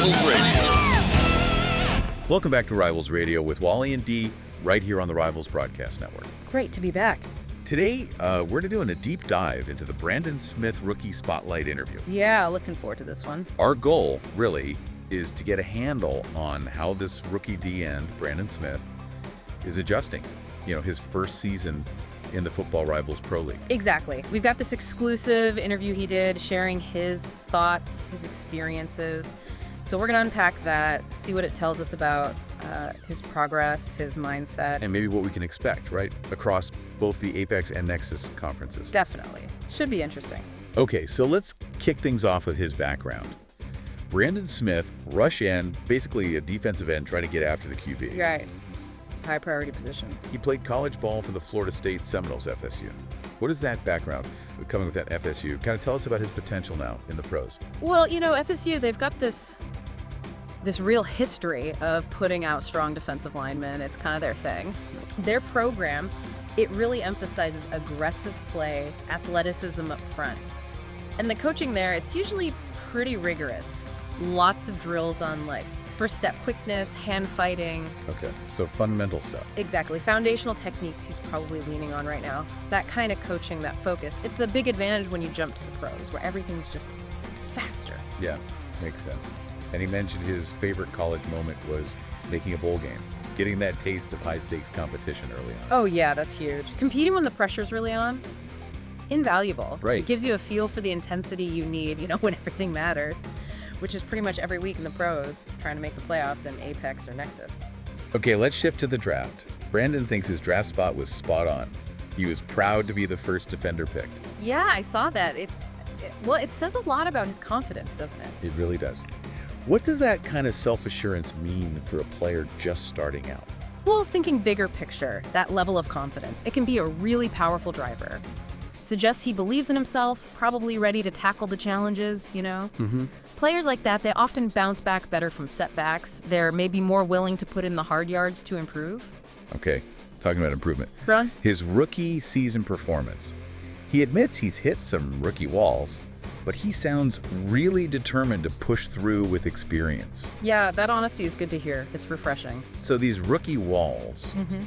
Rivals Radio. Welcome back to Rivals Radio with Wally and Dee, right here on the Rivals Broadcast Network. Great to be back. Today, we're doing a deep dive into the Brandon Smith Rookie Spotlight interview. Yeah, looking forward to this one. Our goal, really, is to get a handle on how this rookie D-end, Brandon Smith, is adjusting. You know, his first season in the Football Rivals Pro League. Exactly. We've got this exclusive interview he did, sharing his thoughts, his experiences. So we're going to unpack that, see what it tells us about his progress, his mindset. And maybe what we can expect, right, across both the Apex and Nexus conferences. Definitely. Should be interesting. Okay, so let's kick things off with his background. Brandon Smith, rush end, basically a defensive end trying to get after the QB. Right. High priority position. He played college ball for the Florida State Seminoles, FSU. What is that background coming with that FSU? Kind of tell us about his potential now in the pros. Well, you know, FSU, they've got this real history of putting out strong defensive linemen. It's kind of their thing. Their program, it really emphasizes aggressive play, athleticism up front. And the coaching there, it's usually pretty rigorous. Lots of drills on like first step quickness, hand fighting. Okay, so fundamental stuff. Exactly. Foundational techniques he's probably leaning on right now. That kind of coaching, that focus. It's a big advantage when you jump to the pros, where everything's just faster. Yeah, makes sense. And he mentioned his favorite college moment was making a bowl game, getting that taste of high-stakes competition early on. Oh yeah, that's huge. Competing when the pressure's really on, invaluable. Right. It gives you a feel for the intensity you need, you know, when everything matters, which is pretty much every week in the pros, trying to make the playoffs in Apex or Nexus. Okay, let's shift to the draft. Brandon thinks his draft spot was spot on. He was proud to be the first defender picked. Yeah, I saw that. It says a lot about his confidence, doesn't it? It really does. What does that kind of self-assurance mean for a player just starting out? Well, thinking bigger picture, that level of confidence, it can be a really powerful driver. Suggests he believes in himself, probably ready to tackle the challenges, you know? Mm-hmm. Players like that, they often bounce back better from setbacks. They're maybe more willing to put in the hard yards to improve. Okay, talking about improvement. Ron? His rookie season performance. He admits he's hit some rookie walls, but he sounds really determined to push through with experience. Yeah, that honesty is good to hear. It's refreshing. So these rookie walls, Mm-hmm.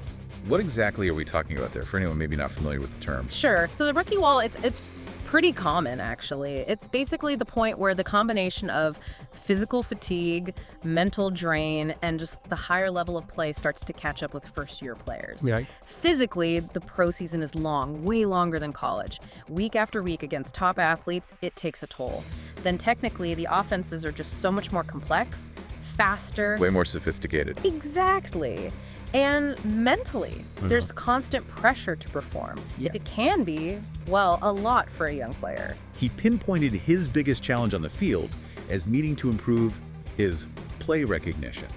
what exactly are we talking about there, for anyone maybe not familiar with the term? Sure. So the rookie wall, it's pretty common, actually. It's basically the point where the combination of physical fatigue, mental drain, and just the higher level of play starts to catch up with first-year players. Right. Physically, the pro season is long, way longer than college. Week after week against top athletes, it takes a toll. Then technically, the offenses are just so much more complex, faster. Way more sophisticated. Exactly. And mentally, there's constant pressure to perform. Yeah. It can be, well, a lot for a young player. He pinpointed his biggest challenge on the field as needing to improve his play recognition.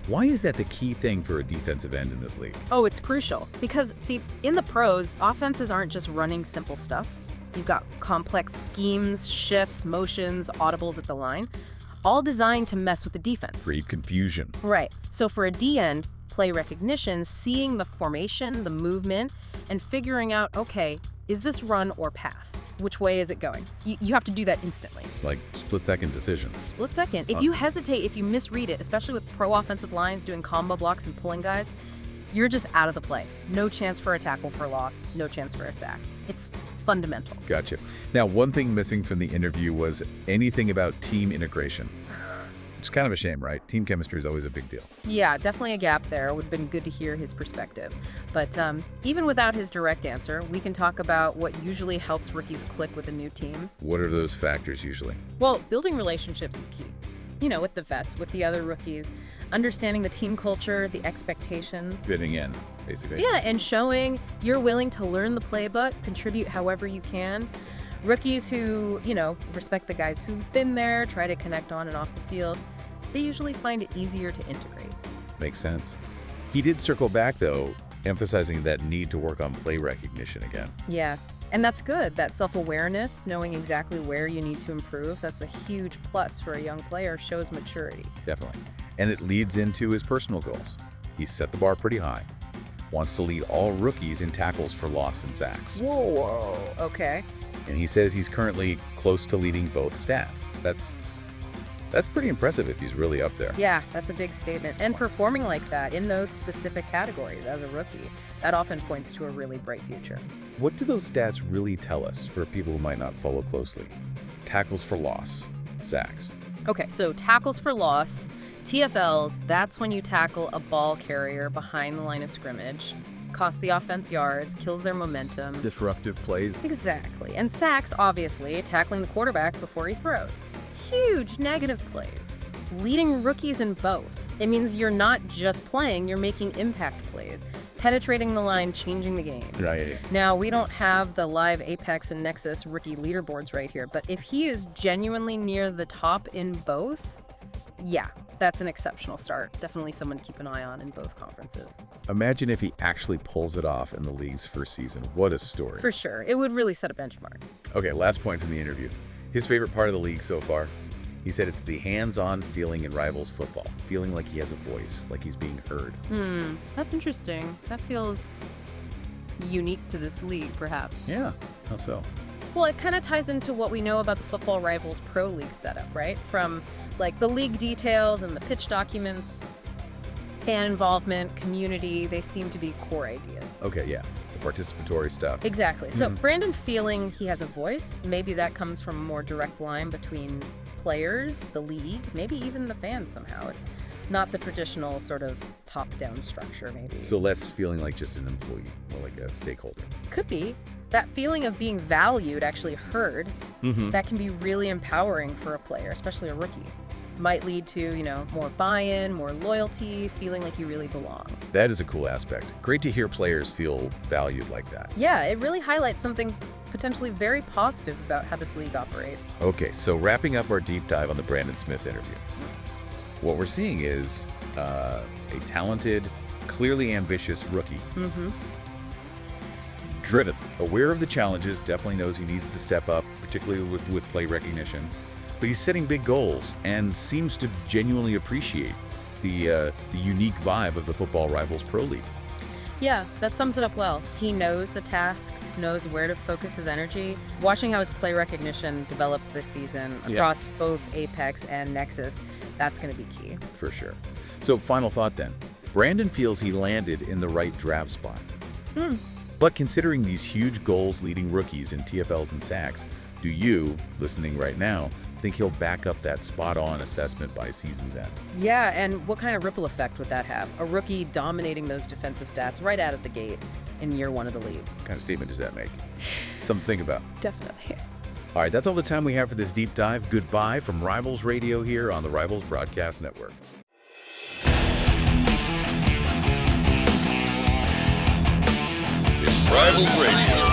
Why is that the key thing for a defensive end in this league? Oh, it's crucial. Because, see, in the pros, offenses aren't just running simple stuff. You've got complex schemes, shifts, motions, audibles at the line, all designed to mess with the defense. Create confusion. Right. So for a D-end, play recognition, seeing the formation, the movement, and figuring out, okay, is this run or pass? Which way is it going? You have to do that instantly. Like split-second decisions. Split second. If you hesitate, if you misread it, especially with pro offensive lines doing combo blocks and pulling guys, you're just out of the play. No chance for a tackle for loss, no chance for a sack. It's fundamental. Gotcha. Now, one thing missing from the interview was anything about team integration. It's kind of a shame, right? Team chemistry is always a big deal. Yeah, definitely a gap there. It would have been good to hear his perspective. But even without his direct answer, we can talk about what usually helps rookies click with a new team. What are those factors usually? Well, building relationships is key. You know, with the vets, with the other rookies, understanding the team culture, the expectations. Fitting in, basically. Yeah, and showing you're willing to learn the playbook, contribute however you can. Rookies who, you know, respect the guys who've been there, try to connect on and off the field, they usually find it easier to integrate. Makes sense. He did circle back, though, emphasizing that need to work on play recognition again. Yeah, and that's good. That self-awareness, knowing exactly where you need to improve, that's a huge plus for a young player, shows maturity. Definitely. And it leads into his personal goals. He's set the bar pretty high. Wants to lead all rookies in tackles for loss and sacks. Whoa, okay. And he says he's currently close to leading both stats. That's That's pretty impressive if he's really up there. Yeah, that's a big statement. And performing like that in those specific categories as a rookie, that often points to a really bright future. What do those stats really tell us for people who might not follow closely? Tackles for loss, sacks. Okay, so tackles for loss, TFLs, that's when you tackle a ball carrier behind the line of scrimmage, costs the offense yards, kills their momentum. Disruptive plays. Exactly. And sacks, obviously, tackling the quarterback before he throws. Huge negative plays. Leading rookies in both. It means you're not just playing, you're making impact plays. Penetrating the line, changing the game. Right. Now, we don't have the live Apex and Nexus rookie leaderboards right here, but if he is genuinely near the top in both, yeah, that's an exceptional start. Definitely someone to keep an eye on in both conferences. Imagine if he actually pulls it off in the league's first season. What a story. For sure. It would really set a benchmark. Okay, last point from the interview. His favorite part of the league so far? He said it's the hands-on feeling in Rivals football, feeling like he has a voice, like he's being heard. That's interesting. That feels unique to this league, perhaps. Yeah, how so? Well, it kind of ties into what we know about the Football Rivals Pro League setup, right? From like the league details and the pitch documents, fan involvement, community, they seem to be core ideas. Okay, yeah, the participatory stuff. Exactly. So Brandon feeling he has a voice, maybe that comes from a more direct line between players, the league, maybe even the fans somehow. It's not the traditional sort of top-down structure, maybe. So less feeling like just an employee, more like a stakeholder. Could be. That feeling of being valued, actually heard, that can be really empowering for a player, especially a rookie. Might lead to, more buy-in, more loyalty, feeling like you really belong. That is a cool aspect. Great to hear players feel valued like that. Yeah, it really highlights something potentially very positive about how this league operates. Okay, so wrapping up our deep dive on the Brandon Smith interview. What we're seeing is a talented, clearly ambitious rookie. Driven, aware of the challenges, definitely knows he needs to step up, particularly with play recognition. But he's setting big goals and seems to genuinely appreciate the unique vibe of the Football Rivals Pro League. Yeah, that sums it up well. He knows the task, knows where to focus his energy. Watching how his play recognition develops this season across both Apex and Nexus, that's going to be key. For sure. So final thought then. Brandon feels he landed in the right draft spot. But considering these huge goals leading rookies in TFLs and sacks, do you, listening right now, think he'll back up that spot-on assessment by season's end? Yeah, and what kind of ripple effect would that have? A rookie dominating those defensive stats right out of the gate in year one of the league. What kind of statement does that make? Something to think about. Definitely. All right, that's all the time we have for this deep dive. Goodbye from Rivals Radio here on the Rivals Broadcast Network. It's Rivals Radio.